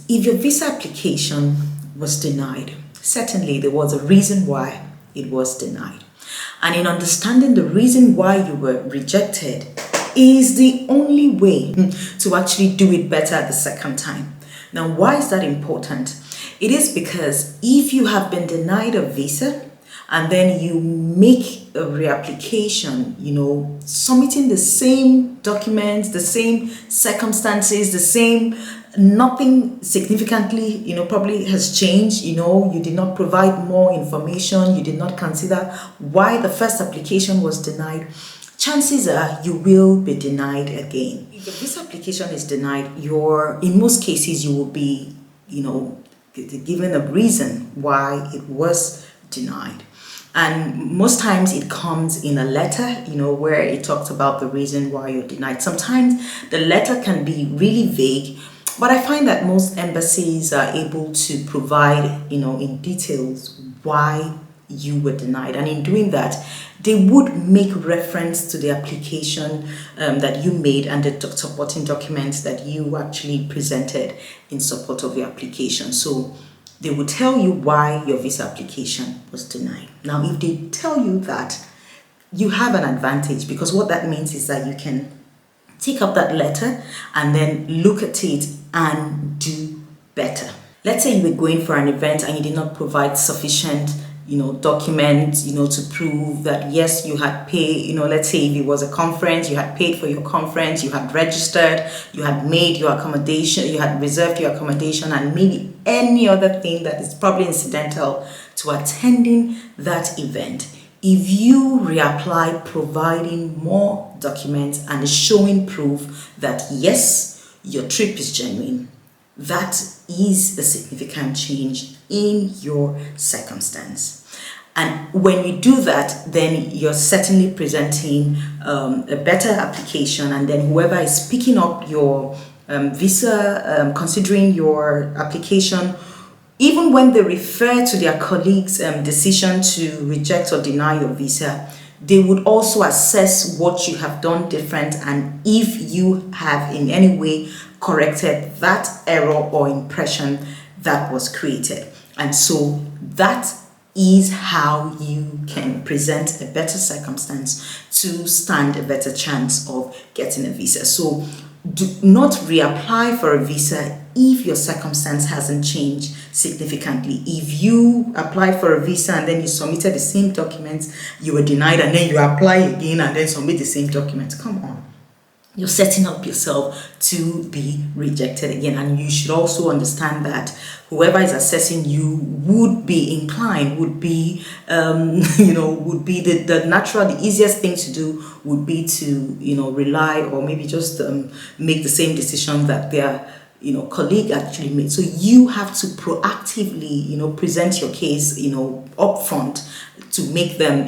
If your visa application was denied, certainly there was a reason why it was denied. And in understanding the reason why you were rejected is the only way to actually do it better the second time. Now, why is that important? It is because if you have been denied a visa and then you make a reapplication, submitting the same documents, the same circumstances, the same, nothing significantly, probably has changed, you did not provide more information, you did not consider why the first application was denied, chances are you will be denied again. If the visa application is denied, in most cases, you will be, given a reason why it was denied. And most times it comes in a letter, where it talks about the reason why you're denied. Sometimes the letter can be really vague, but I find that most embassies are able to provide, in details why you were denied. And in doing that, they would make reference to the application that you made and the supporting documents that you actually presented in support of your application. So they will tell you why your visa application was denied. Now, if they tell you that, you have an advantage, because what that means is that you can take up that letter and then look at it and do better. Let's say you were going for an event and you did not provide sufficient documents, to prove that yes, you had paid, let's say if it was a conference, you had paid for your conference, you had registered, you had made your accommodation, you had reserved your accommodation, and maybe any other thing that is probably incidental to attending that event. If you reapply providing more documents and showing proof that yes, your trip is genuine, that is a significant change in your circumstance. And when you do that, then you're certainly presenting a better application, and then whoever is picking up your visa, considering your application, even when they refer to their colleagues' decision to reject or deny your visa, they would also assess what you have done different and if you have in any way corrected that error or impression that was created. And so that is how you can present a better circumstance to stand a better chance of getting a visa. So do not reapply for a visa if your circumstance hasn't changed significantly. If you apply for a visa and then you submitted the same documents, you were denied, and then you apply again and then submit the same documents, come on. You're setting up yourself to be rejected again. And you should also understand that whoever is assessing you would be inclined, would be the natural, the easiest thing to do would be to, rely or maybe just make the same decision that their colleague actually made. So you have to proactively, present your case, up front to make them,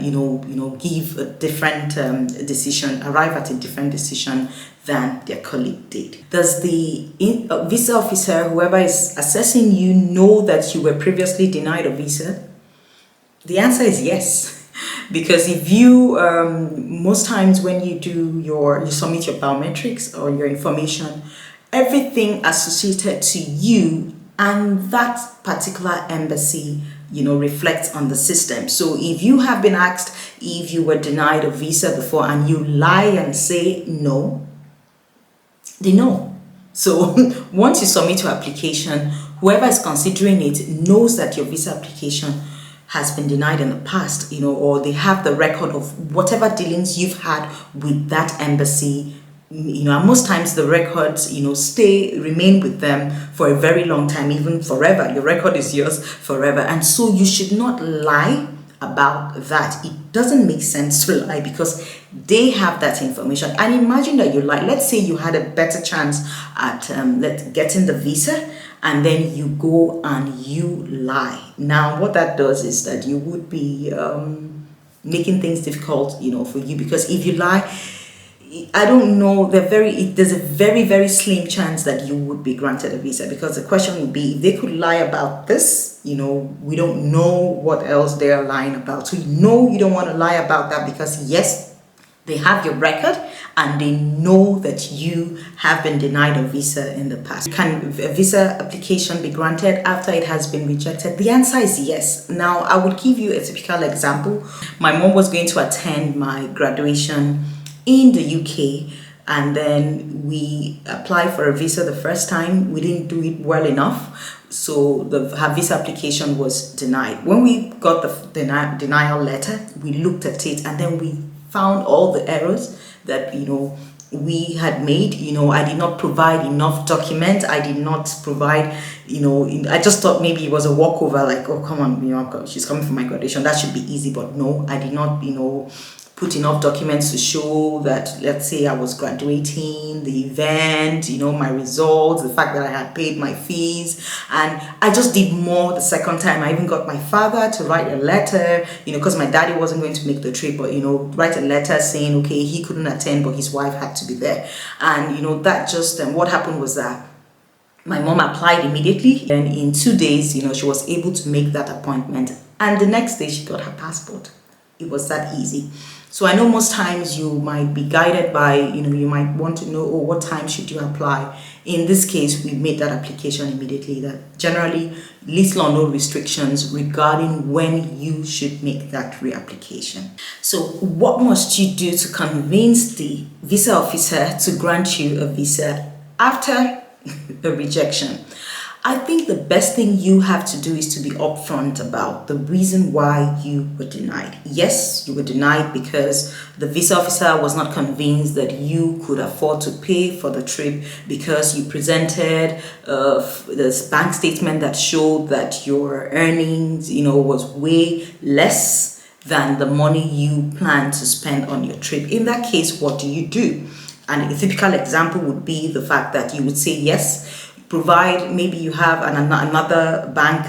give a different decision, arrive at a different decision than their colleague did. Does the visa officer, whoever is assessing you, know that you were previously denied a visa? The answer is yes. Because if you, most times when you submit your biometrics or your information, everything associated to you and that particular embassy, reflects on the system. So if you have been asked if you were denied a visa before and you lie and say no, they know. So once you submit your application, whoever is considering it knows that your visa application has been denied in the past, or they have the record of whatever dealings you've had with that embassy. And most times the records, remain with them for a very long time, even forever. Your record is yours forever. And so you should not lie about that. It doesn't make sense to lie because they have that information. And imagine that you lie. Let's say you had a better chance at getting the visa, and then you go and you lie. Now, what that does is that you would be making things difficult, for you, because if you lie, I don't know, there's a very, very slim chance that you would be granted a visa, because the question would be, if they could lie about this, we don't know what else they're lying about. So you don't want to lie about that, because yes, they have your record and they know that you have been denied a visa in the past. Can a visa application be granted after it has been rejected? The answer is yes. Now, I would give you a typical example. My mom was going to attend my graduation in the UK, and then we applied for a visa the first time. We didn't do it well enough, so her visa application was denied. When we got the denial letter, we looked at it, and then we found all the errors that we had made. I did not provide enough documents. I did not provide, I just thought maybe it was a walkover, like, oh, come on, she's coming for my graduation, that should be easy. But no, I did not, put enough documents to show that, let's say, I was graduating, the event, my results, the fact that I had paid my fees. And I just did more the second time. I even got my father to write a letter, because my daddy wasn't going to make the trip, but, write a letter saying, okay, he couldn't attend, but his wife had to be there. And, that just, what happened was that my mom applied immediately, and in 2 days, she was able to make that appointment. And the next day she got her passport. It was that easy. So I know most times you might be guided by, you might want to know, oh, what time should you apply? In this case, we made that application immediately. That generally, little or no restrictions regarding when you should make that reapplication. So what must you do to convince the visa officer to grant you a visa after a rejection? I think the best thing you have to do is to be upfront about the reason why you were denied. Yes, you were denied because the visa officer was not convinced that you could afford to pay for the trip, because you presented this bank statement that showed that your earnings, was way less than the money you planned to spend on your trip. In that case, what do? And a typical example would be the fact that you would say yes, provide, maybe you have another bank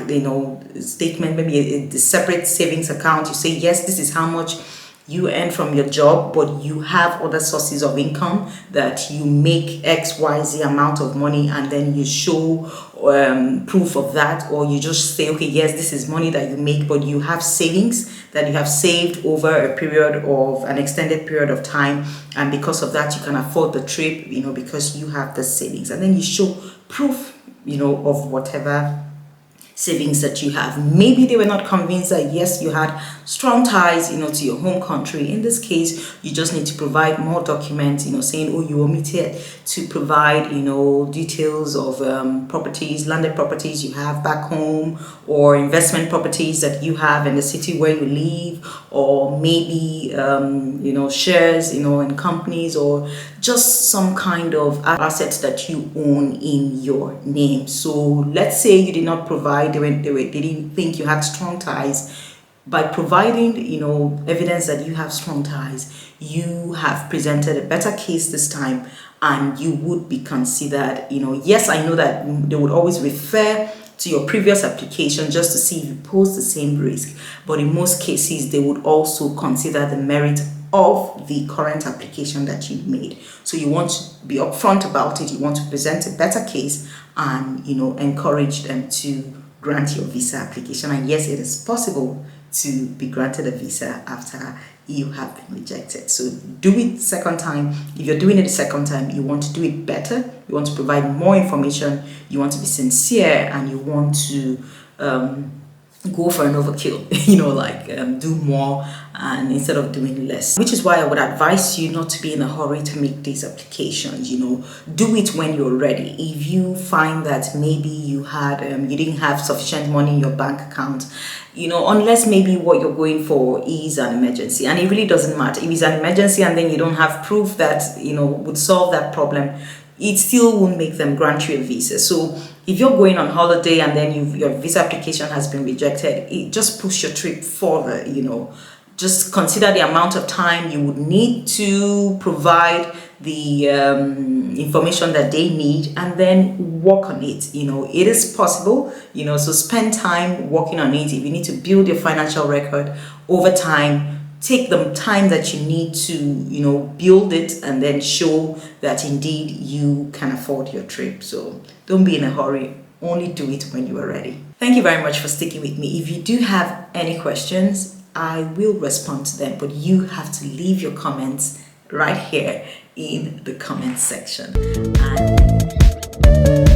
statement, maybe a separate savings account. You say yes, this is how much you earn from your job, but you have other sources of income that you make XYZ amount of money, and then you show proof of that. Or you just say, okay, yes, this is money that you make, but you have savings that you have saved over a period of an extended period of time, and because of that you can afford the trip, because you have the savings. And then you show proof of whatever savings that you have. Maybe they were not convinced that yes, you had strong ties to your home country. In this case, you just need to provide more documents, saying, oh, you omitted to provide details of properties, landed properties you have back home, or investment properties that you have in the city where you live, or maybe shares in companies, or just some kind of assets that you own in your name. So let's say you did not provide, they didn't think you had strong ties. By providing evidence that you have strong ties, you have presented a better case this time, and you would be considered. Yes, I know that they would always refer to your previous application just to see if you pose the same risk, but in most cases they would also consider the merit of the current application that you made. So you want to be upfront about it, you want to present a better case, and encourage them to grant your visa application. And yes, it is possible to be granted a visa after you have been rejected. So do it the second time. If you're doing it the second time, you want to do it better, you want to provide more information, you want to be sincere, and you want to go for an overkill, do more and instead of doing less. Which is why I would advise you not to be in a hurry to make these applications. Do it when you're ready. If you find that maybe you didn't have sufficient money in your bank account, unless maybe what you're going for is an emergency, and it really doesn't matter if it's an emergency and then you don't have proof that would solve that problem, it still won't make them grant you a visa. So if you're going on holiday and then your visa application has been rejected, it just push your trip further. Just consider the amount of time you would need to provide the information that they need, and then work on it. It is possible, so spend time working on it. If you need to build your financial record over time, take the time that you need to build it, and then show that indeed you can afford your trip. So don't be in a hurry, only do it when you are ready. Thank you very much for sticking with me. If you do have any questions, I will respond to them, but you have to leave your comments right here in the comment section. And